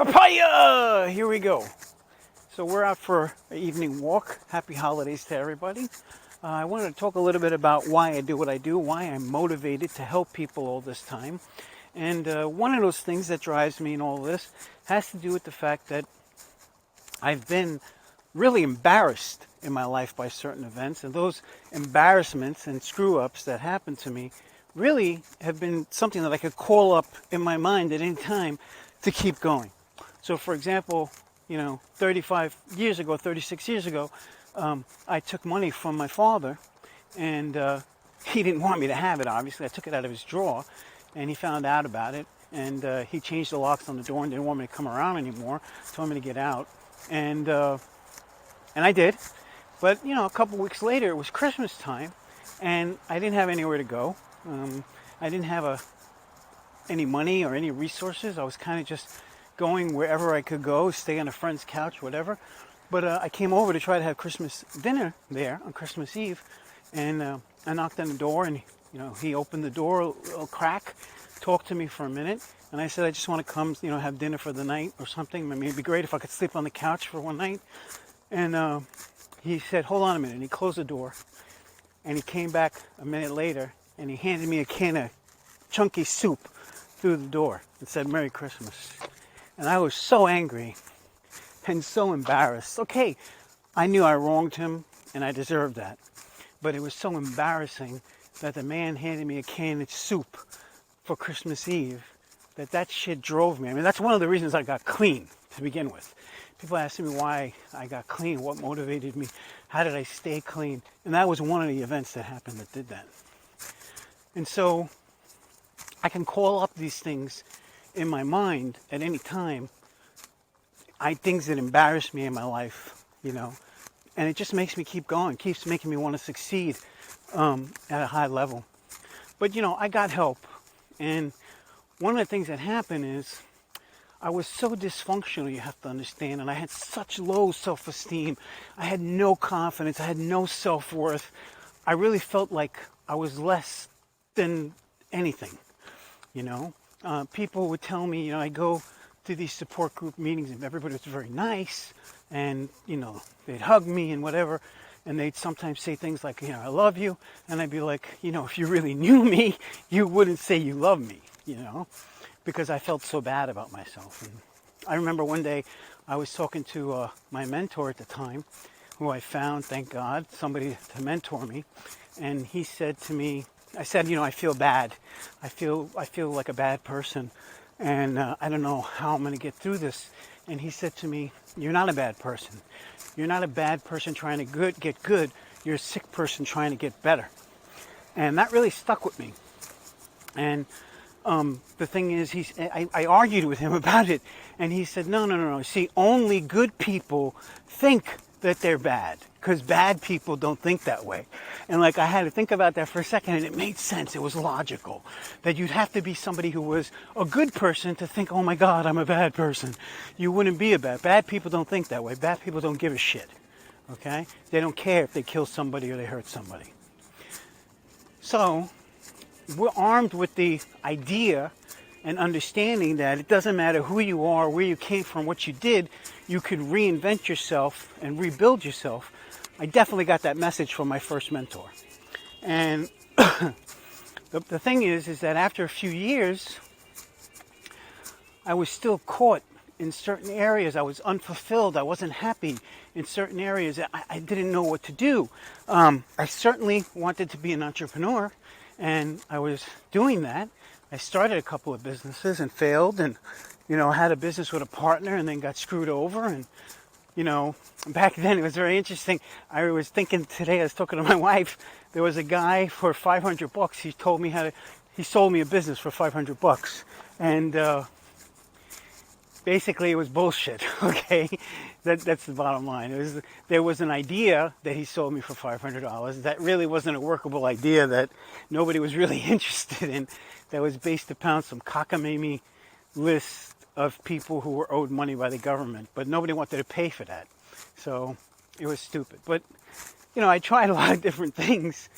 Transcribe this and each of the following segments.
Papaya! Here we go. So we're out for an evening walk. Happy holidays to everybody. I wanted to talk a little bit about why I do what I do, why I'm motivated to help people all this time. And one of those things that drives me in all this has to do with the fact that I've been really embarrassed in my life by certain events. And those embarrassments and screw-ups that happened to me really have been something that I could call up in my mind at any time to keep going. So, for example, 35 years ago, 36 years ago, I took money from my father, and he didn't want me to have it, obviously. I took it out of his drawer, and he found out about it, and he changed the locks on the door and didn't want me to come around anymore, told me to get out, and I did. But, a couple weeks later, it was Christmas time, and I didn't have anywhere to go. I didn't have any money or any resources. I was kind of just going wherever I could go, stay on a friend's couch, whatever. But I came over to try to have Christmas dinner there on Christmas Eve, and I knocked on the door, and he opened the door a little crack, talked to me for a minute, and I said, I just want to come, have dinner for the night or something. I mean, it'd be great if I could sleep on the couch for one night. And he said, hold on a minute, and he closed the door, and he came back a minute later, and he handed me a can of chunky soup through the door and said, Merry Christmas. And I was so angry and so embarrassed. Okay, I knew I wronged him and I deserved that. But it was so embarrassing that the man handed me a can of soup for Christmas Eve that shit drove me. I mean, that's one of the reasons I got clean to begin with. People ask me why I got clean, what motivated me, how did I stay clean? And that was one of the events that happened that did that. And so I can call up these things in my mind at any time, things that embarrass me in my life, and it just makes me keep going, keeps making me want to succeed at a high level. But, I got help, and one of the things that happened is I was so dysfunctional, you have to understand, and I had such low self-esteem. I had no confidence. I had no self-worth. I really felt like I was less than anything, People would tell me, I go to these support group meetings and everybody was very nice and, they'd hug me and whatever. And they'd sometimes say things like, I love you. And I'd be like, if you really knew me, you wouldn't say you love me, because I felt so bad about myself. And I remember one day I was talking to my mentor at the time, who I found, thank God, somebody to mentor me. And he said to me, I said, I feel bad. I feel like a bad person, and I don't know how I'm going to get through this. And he said to me, you're not a bad person. You're not a bad person trying to get good. You're a sick person trying to get better. And that really stuck with me. And the thing is, I argued with him about it, and he said, no. See, only good people think that they're bad, because bad people don't think that way. And I had to think about that for a second, and it made sense. It was logical that you'd have to be somebody who was a good person to think, oh my God, I'm a bad person. You wouldn't be bad people don't think that way. Bad people don't give a shit. Okay? They don't care if they kill somebody or they hurt somebody. So we're armed with the idea and understanding that it doesn't matter who you are, where you came from, what you did, you could reinvent yourself and rebuild yourself. I definitely got that message from my first mentor. And the thing is that after a few years, I was still caught in certain areas. I was unfulfilled. I wasn't happy in certain areas. I didn't know what to do. I certainly wanted to be an entrepreneur, and I was doing that. I started a couple of businesses and failed, and had a business with a partner and then got screwed over. And back then it was very interesting. I was thinking today, I was talking to my wife, there was a guy for $500. He sold me a business for $500, and basically it was bullshit. Okay, that's the bottom line. There was an idea that he sold me for $500 that really wasn't a workable idea, that nobody was really interested in, that was based upon some cockamamie list of people who were owed money by the government, but nobody wanted to pay for that. So it was stupid. But, I tried a lot of different things,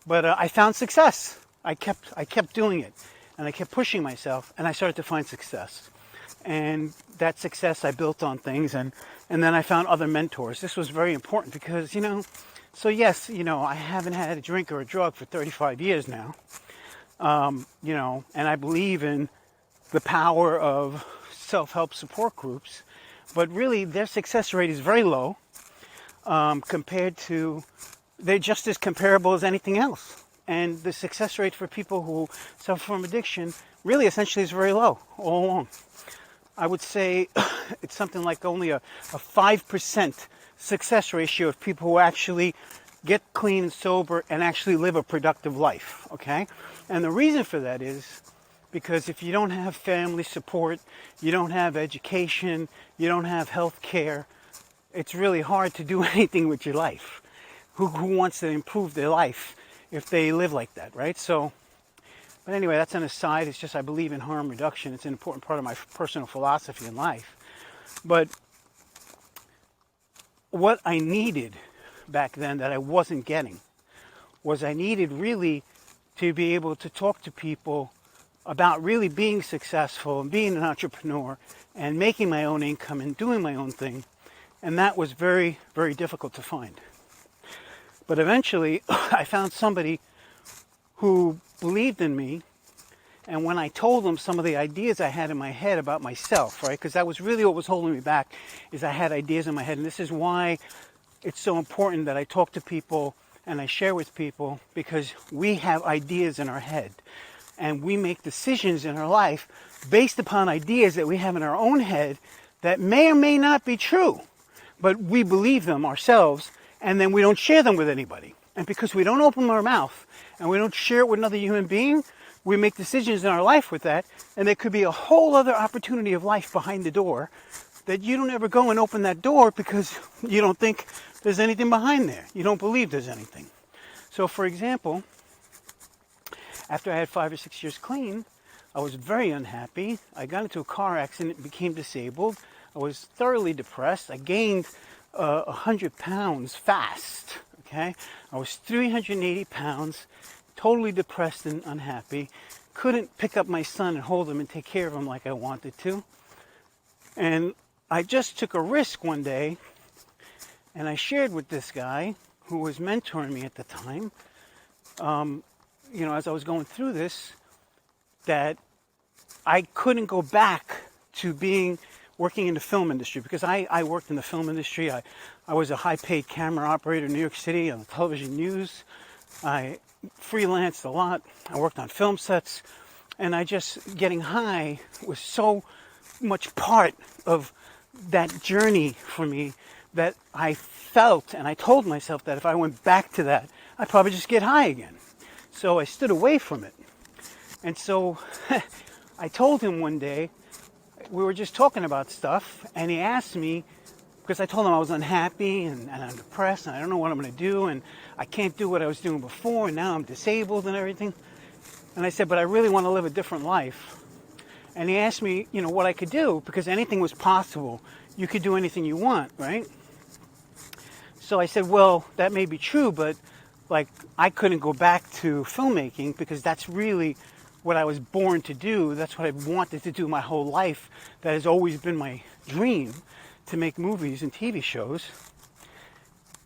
but I found success. I kept doing it, and I kept pushing myself, and I started to find success. And that success I built on things, and then I found other mentors. This was very important because, so yes, I haven't had a drink or a drug for 35 years now, and I believe in the power of self-help support groups, but really their success rate is very low compared to, they're just as comparable as anything else. And the success rate for people who suffer from addiction really essentially is very low all along. I would say it's something like only a 5% success ratio of people who actually get clean and sober and actually live a productive life, okay? And the reason for that is because if you don't have family support, you don't have education, you don't have health care, it's really hard to do anything with your life. Who wants to improve their life if they live like that, right? So, but anyway, that's an aside. It's just I believe in harm reduction. It's an important part of my personal philosophy in life. But what I needed back then that I wasn't getting was I needed really to be able to talk to people about really being successful and being an entrepreneur and making my own income and doing my own thing. And that was very, very difficult to find. But eventually I found somebody who believed in me, and when I told them some of the ideas I had in my head about myself, right, because that was really what was holding me back, is I had ideas in my head, and this is why it's so important that I talk to people and I share with people, because we have ideas in our head, and we make decisions in our life based upon ideas that we have in our own head that may or may not be true, but we believe them ourselves, and then we don't share them with anybody. And because we don't open our mouth and we don't share it with another human being, we make decisions in our life with that, and there could be a whole other opportunity of life behind the door that you don't ever go and open that door because you don't think there's anything behind there. You don't believe there's anything. So, for example, after I had 5 or 6 years clean, I was very unhappy. I got into a car accident and became disabled. I was thoroughly depressed. I gained 100 pounds fast. Okay, I was 380 pounds, totally depressed and unhappy. Couldn't pick up my son and hold him and take care of him like I wanted to. And I just took a risk one day, and I shared with this guy who was mentoring me at the time, as I was going through this, that I couldn't go back to working in the film industry, because I worked in the film industry. I was a high-paid camera operator in New York City on the television news. I freelanced a lot. I worked on film sets, and getting high was so much part of that journey for me that I felt, and I told myself that if I went back to that, I'd probably just get high again. So I stood away from it. And so I told him one day, we were just talking about stuff, and he asked me, because I told him I was unhappy and I'm depressed and I don't know what I'm going to do, and I can't do what I was doing before, and now I'm disabled and everything. And I said, but I really want to live a different life. And he asked me, what I could do, because anything was possible. You could do anything you want, right? So I said, well, that may be true, but I couldn't go back to filmmaking because that's really what I was born to do. That's what I've wanted to do my whole life. That has always been my dream, to make movies and TV shows.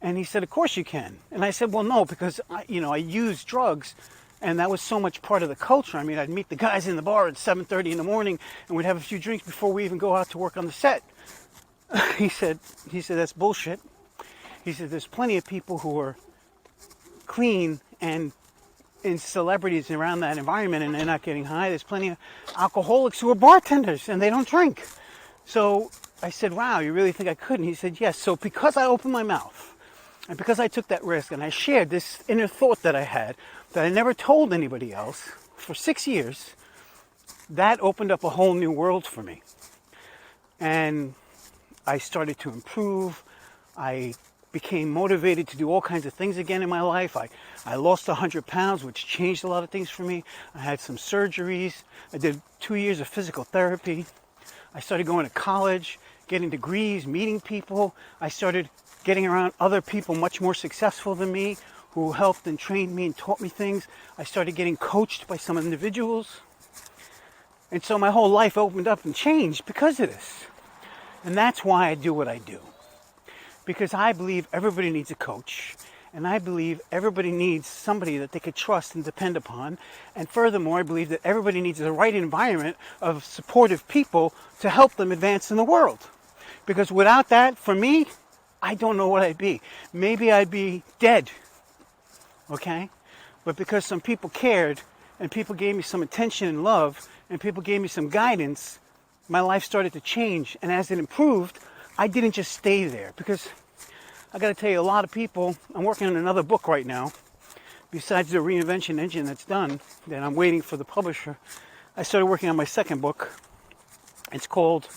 And he said, of course you can. And I said, well, no, because I used drugs, and that was so much part of the culture. I mean, I'd meet the guys in the bar at 7:30 in the morning, and we'd have a few drinks before we even go out to work on the set. He said, that's bullshit. He said, there's plenty of people who are clean and in celebrities around that environment, and they're not getting high. There's plenty of alcoholics who are bartenders and they don't drink. So I said, wow, you really think I could? And he said, yes. So because I opened my mouth, and because I took that risk, and I shared this inner thought that I had that I never told anybody else for 6 years, that opened up a whole new world for me. And I started to improve. I became motivated to do all kinds of things again in my life. I lost 100 pounds, which changed a lot of things for me. I had some surgeries. I did 2 years of physical therapy. I started going to college, getting degrees, meeting people. I started getting around other people much more successful than me, who helped and trained me and taught me things. I started getting coached by some individuals. And so my whole life opened up and changed because of this. And that's why I do what I do. Because I believe everybody needs a coach. And I believe everybody needs somebody that they could trust and depend upon. And furthermore, I believe that everybody needs the right environment of supportive people to help them advance in the world. Because without that, for me, I don't know what I'd be. Maybe I'd be dead. Okay? But because some people cared, and people gave me some attention and love, and people gave me some guidance, my life started to change. And as it improved, I didn't just stay there. Because I got to tell you, a lot of people, I'm working on another book right now, besides the reinvention engine that's done, that I'm waiting for the publisher. I started working on my second book. It's called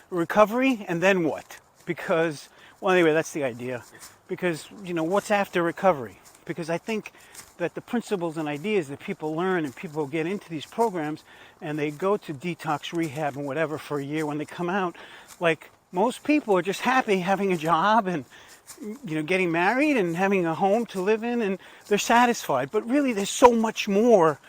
Recovery and Then What? Because, well, anyway, that's the idea. Because, what's after recovery? Because I think that the principles and ideas that people learn and people get into these programs and they go to detox rehab and whatever for a year, when they come out, like most people are just happy having a job and getting married and having a home to live in, and they're satisfied. But really there's so much more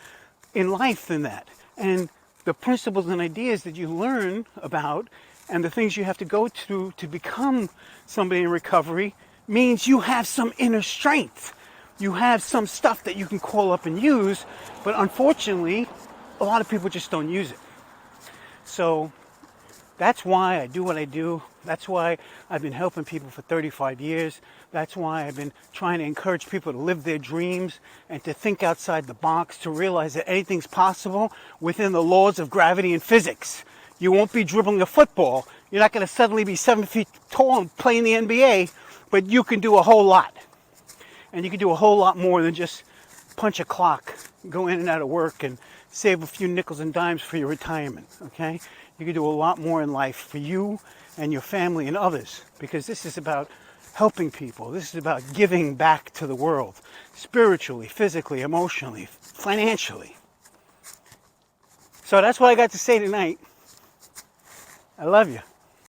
in life than that. And the principles and ideas that you learn about and the things you have to go through to become somebody in recovery means you have some inner strength. You have some stuff that you can call up and use, but unfortunately, a lot of people just don't use it. So that's why I do what I do. That's why I've been helping people for 35 years. That's why I've been trying to encourage people to live their dreams and to think outside the box, to realize that anything's possible within the laws of gravity and physics. You won't be dribbling a football. You're not going to suddenly be 7 feet tall and play in the NBA, but you can do a whole lot. And you can do a whole lot more than just punch a clock, go in and out of work, and save a few nickels and dimes for your retirement, okay? You can do a lot more in life for you and your family and others, because this is about helping people. This is about giving back to the world, spiritually, physically, emotionally, financially. So that's what I got to say tonight. I love you.